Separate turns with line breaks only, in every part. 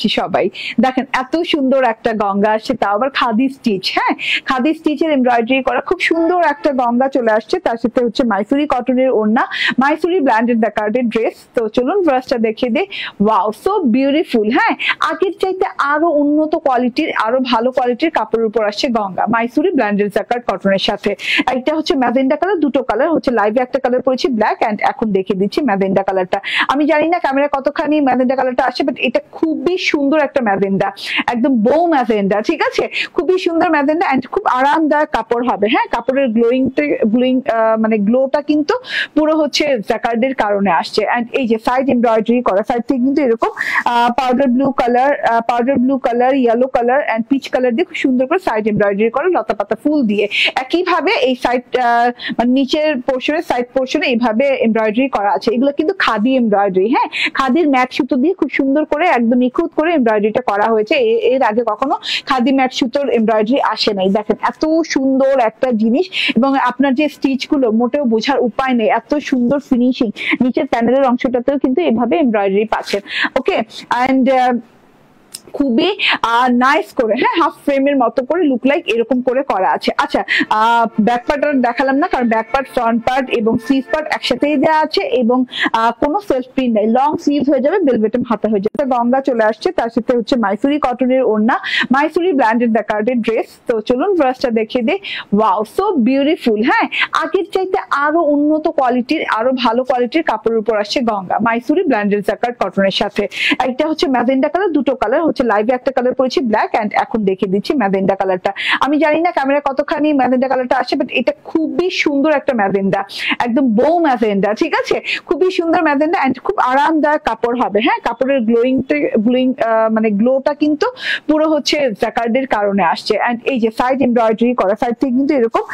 পাচ্ছি সবাই। দেখেন এত সুন্দর একটা গঙ্গা আসছে, তাও আবার খাদি স্টিচ। হ্যাঁ, খাদি স্টিচের এমব্রয়ডারি করা খুব সুন্দর একটা গঙ্গা চলে আসছে, তার সাথে হচ্ছে মাইসুরি কটনের ওড়না, মাইসুরি ব্র্যান্ডেড ব্যাকার্ডের ড্রেস। তো চলুন ড্রেসটা দেখিয়ে দিই। Wow, so beautiful. হ্যাঁ, আগের চাইতে আরো উন্নত কোয়ালিটির, আরো ভালো কোয়ালিটির কাপড়ের উপর আসছে গঙ্গা, মাইসুরি ব্র্যান্ডেড জাকার্ড কটনের সাথে। একটা হচ্ছে ম্যাজেন্ডা কালার, দুটো কালার হচ্ছে, লাইভে একটা কালার পরেছি ব্ল্যাক, এন্ড এখন দেখিয়ে দিচ্ছি ম্যাজেন্ডা কালারটা। আমি জানি না ক্যামেরা কতখানি ম্যাজেন্ডা কালারটা আসে, বাট এটা খুবই সুন্দর একটা ম্যাজেন্ডা, একদম বো ম্যাজেন্ডা। ঠিক আছে, খুবই সুন্দর ম্যাজেন্ডা এন্ড খুব আরামদায়ক কাপড় হবে। হ্যাঁ, কাপড়ের গ্লোয়িং মানে গ্লোটা কিন্তু পুরো হচ্ছে জাকার্ডের কারণে আসছে। এন্ড এই যে সাইড এমব্রয়ডারি করা, সাইড থেকে কিন্তু এরকম powder blue colour, yellow colour and peach colour দিয়ে খুব সুন্দর করে সাইড এমব্রয়ডারি করা, লতা পাতা ফুল দিয়ে। একইভাবে এই সাইড মানে নিচের পোর্শনে, সাইড পোর্শনে এইভাবে এমব্রয়ডারি করা আছে। এগুলো কিন্তু খাদি এমব্রয়ডারি। হ্যাঁ, খাদির ম্যাট সুতো দিয়ে খুব সুন্দর করে একদম নিখুঁত করে এমব্রয়ডারিটা করা হয়েছে। এর আগে কখনো খাদি ম্যাট সুতোর এমব্রয়ডারি আসে নাই। দেখেন এত সুন্দর একটা জিনিস, এবং আপনার যে স্টিচ গুলো মোটেও বোঝার উপায় নেই, এত সুন্দর ফিনিশিং। নিচের প্যানেলের অংশটাতেও কিন্তু এভাবে এমব্রয়ডারি পাচ্ছেন। ওকে, এন্ড খুবই নাইস করে, হ্যাঁ, হাফ ফ্রেমের মতো করে লুক লাইক এরকম করে করা আছে। আচ্ছা, ব্যাক পার্ট দেখালাম না, কারণ ব্যাক পার্ট, ফ্রন্ট পার্ট এবং স্লিভ পার্ট একসাথেই দেওয়া আছে, এবং কোনো সেলফ প্রিন্ট নাই। লং স্লিভ হয়ে যাবে, বেলভেটম হাতা হয়ে যাবে। গঙ্গা চলে আসছে, তার সাথে হচ্ছে মাইসুরি কটনের ওড়না, মাইসুরি ব্র্যান্ডেড ব্যাকার্ডের ড্রেস। তো চলুন ড্রেসটা দেখিয়ে দিই। Wow, so beautiful. হ্যাঁ, আগের চাইতে আরো উন্নত কোয়ালিটির, আরো ভালো কোয়ালিটির কাপড়ের উপর আসছে গঙ্গা, মাইসুরি ব্র্যান্ডেড জাকার্ড কটনের সাথে। একটা হচ্ছে ম্যাজেন্ডা কালার, দুটো কালার হচ্ছে, লাইভে একটা কালার পরেছি ব্ল্যাক, এন্ড এখন দেখিয়ে দিচ্ছি ম্যাজেন্ডা কালারটা। আমি জানি না ক্যামেরা কতখানি ম্যাজেন্ডা কালারটা আসে, বাট এটা খুবই সুন্দর একটা ম্যাজেন্ডা, একদম বো ম্যাজেন্ডা। ঠিক আছে, খুবই সুন্দর ম্যাজেন্ডা এন্ড খুব আরামদায়ক কাপড় হবে। হ্যাঁ, কাপড়ের গ্লোয়িং মানে গ্লোটা কিন্তু পুরো হচ্ছে জাকার্ডের কারণে আসছে। এন্ড এই যে সাইড এমব্রয়ডারি করা, সাইড থেকে কিন্তু এরকম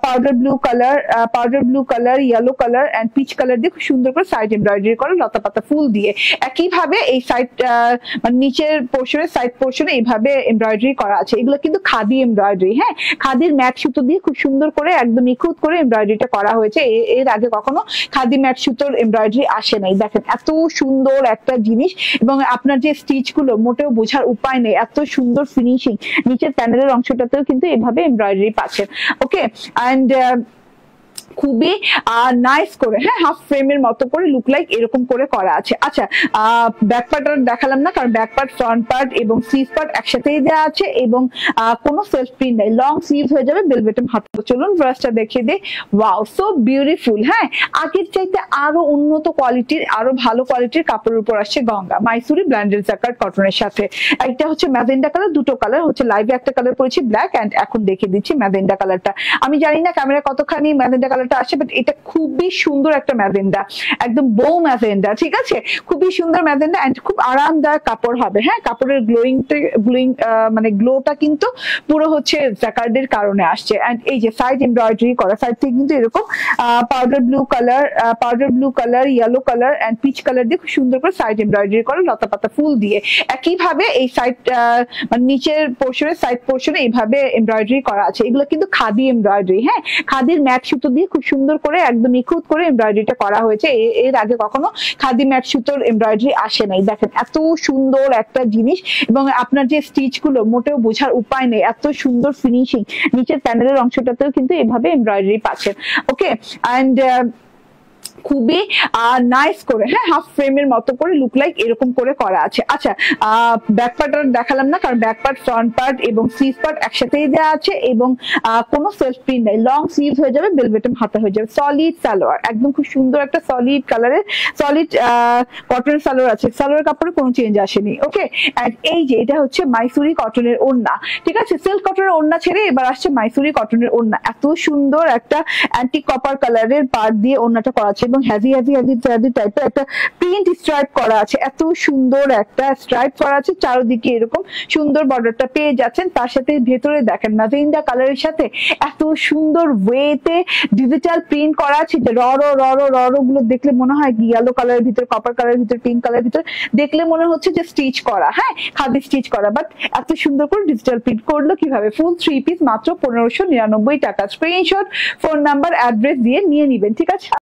powder blue colour, yellow colour and peach colour দিয়ে খুব সুন্দর করে সাইড এমব্রয়ডারি করা, লতা পাতা ফুল দিয়ে। একইভাবে এই সাইড মানে নিচের পোর্শনে, সাইড পোর্শনে এইভাবে এমব্রয়ডারি করা আছে। এগুলো কিন্তু খাদি এমব্রয়ডারি। হ্যাঁ, খাদির ম্যাট সুতো দিয়ে খুব সুন্দর করে একদম নিখুঁত করে এমব্রয়ডারিটা করা হয়েছে। এর আগে কখনো খাদি ম্যাট সুতোর এমব্রয়ডারি আসে নাই। দেখেন এত সুন্দর একটা জিনিস, এবং আপনার যে স্টিচ গুলো মোটেও বোঝার উপায় নেই, এত সুন্দর ফিনিশিং। নিচের প্যানেলের অংশটাতেও কিন্তু এভাবে এমব্রয়ডারি পাচ্ছেন। ওকে, এন্ড খুবই নাইস করে, হ্যাঁ, হাফ ফ্রেমের মতো করে লুক লাইক এরকম করে করা আছে। আচ্ছা, ব্যাক পার্ট দেখালাম না, কারণ ব্যাক পার্ট, ফ্রন্ট পার্ট এবং স্লিভ পার্ট একসাথেই দেওয়া আছে, এবং কোনো সেলফ প্রিন্ট নাই। লং স্লিভ হয়ে যাবে, বেলভেটম হাতা। চলুন ড্রেসটা দেখিয়ে দিই। Wow, so beautiful. হ্যাঁ, আগের চাইতে আরো উন্নত কোয়ালিটির, আরো ভালো কোয়ালিটির কাপড়ের উপর আসছে গঙ্গা, মাইসুরি ব্র্যান্ডেড জাকার্ড কটনের সাথে। একটা হচ্ছে ম্যাজেন্ডা কালার, দুটো কালার হচ্ছে, লাইভে একটা কালার পরেছি ব্ল্যাক, এন্ড এখন দেখিয়ে দিচ্ছি ম্যাজেন্ডা কালারটা। আমি জানি না ক্যামেরা কতখানি ম্যাজেন্ডা কালারটা আসে, বাট এটা খুবই সুন্দর একটা ম্যাজেন্ডা, একদম বো ম্যাজেন্ডা। ঠিক আছে, খুবই সুন্দর ম্যাজেন্ডা এন্ড খুব আরামদায়ক কাপড় হবে। হ্যাঁ, কাপড়ের মানে গ্লোটা কিন্তু পুরো হচ্ছে জাকার্ডের কারণে আসছে। এন্ড এই যে সাইড এমব্রয়ডারি করা, সাইড থেকে কিন্তু এরকম powder blue colour, yellow colour and peach colour দিয়ে খুব সুন্দর করে সাইড এমব্রয়ডারি করা, লতা পাতা ফুল দিয়ে। একইভাবে এই সাইড মানে নিচের পোর্শনে, সাইড পোর্শনে এইভাবে এমব্রয়ডারি করা আছে। এগুলো কিন্তু খাদি এমব্রয়ডারি। হ্যাঁ, খাদির ম্যাট সুতো দিয়ে খুব সুন্দর করে একদম নিখুঁত করে এমব্রয়ডারিটা করা হয়েছে। এর আগে কখনো খাদি ম্যাট সুতোর এমব্রয়ডারি আসে নাই। দেখেন এত সুন্দর একটা জিনিস, এবং আপনার যে স্টিচ গুলো মোটেও বোঝার উপায় নেই, এত সুন্দর ফিনিশিং। নিচের প্যানেলের অংশটাতেও কিন্তু এভাবে এমব্রয়ডারি পাচ্ছেন। ওকে, এন্ড খুবই নাইস করে, হ্যাঁ, হাফ ফ্রেমের মতো করে লুক লাইক এরকম করে করা আছে। আচ্ছা, ব্যাক পার্ট দেখালাম না, কারণ ব্যাক পার্ট, ফ্রন্ট পার্ট এবং স্লিভ পার্ট একসাথেই দেওয়া আছে, এবং কোনো সেলফ প্রিন্ট নাই। লং স্লিভ হয়ে যাবে, বেলভেটম হাতা হয়ে যাবে। সলিড সালোয়ার, একদম খুব সুন্দর একটা সলিড কালারের, সলিড কটনের সালোয়ার আছে। সালোয়ার কাপড়ে কোনো চেঞ্জ আসেনি। ওকে, এই যে এটা হচ্ছে মাইসুরি কটনের ওড়না। ঠিক আছে, সিল্ক কটনের ওড়না ছেড়ে এবার আসছে মাইসুরি কটনের ওড়না। এত সুন্দর একটা অ্যান্টিক কপার কালারের পার্ট দিয়ে ওড়নাটা করা আছে, এবং হেভি টাইপের একটা প্রিন্ট স্ট্রাইপ করা আছে। এত সুন্দর একটা স্ট্রাইপ করা আছে, চারদিকে এরকম সুন্দর বর্ডারটা পেয়ে যাচ্ছেন। তার সাথে ভেতরে দেখেন ম্যাজেন্ডা কালারের সাথে এত সুন্দর ওয়েতে ডিজিটাল প্রিন্ট করা আছে, যে ররো গুলো দেখলে মনে হয় ইয়েলো কালারের ভিতর, কপার কালারের ভিতর, পিঙ্ক কালারের ভিতর দেখলে মনে হচ্ছে যে স্টিচ করা। হ্যাঁ, খাদি স্টিচ করা, বাট এত সুন্দর করে ডিজিটাল প্রিন্ট করলো কিভাবে? ফুল 3 পিস মাত্র 1599 টাকা। স্ক্রিনশট, ফোন নাম্বার, অ্যাড্রেস দিয়ে নিয়ে নিবেন। ঠিক আছে।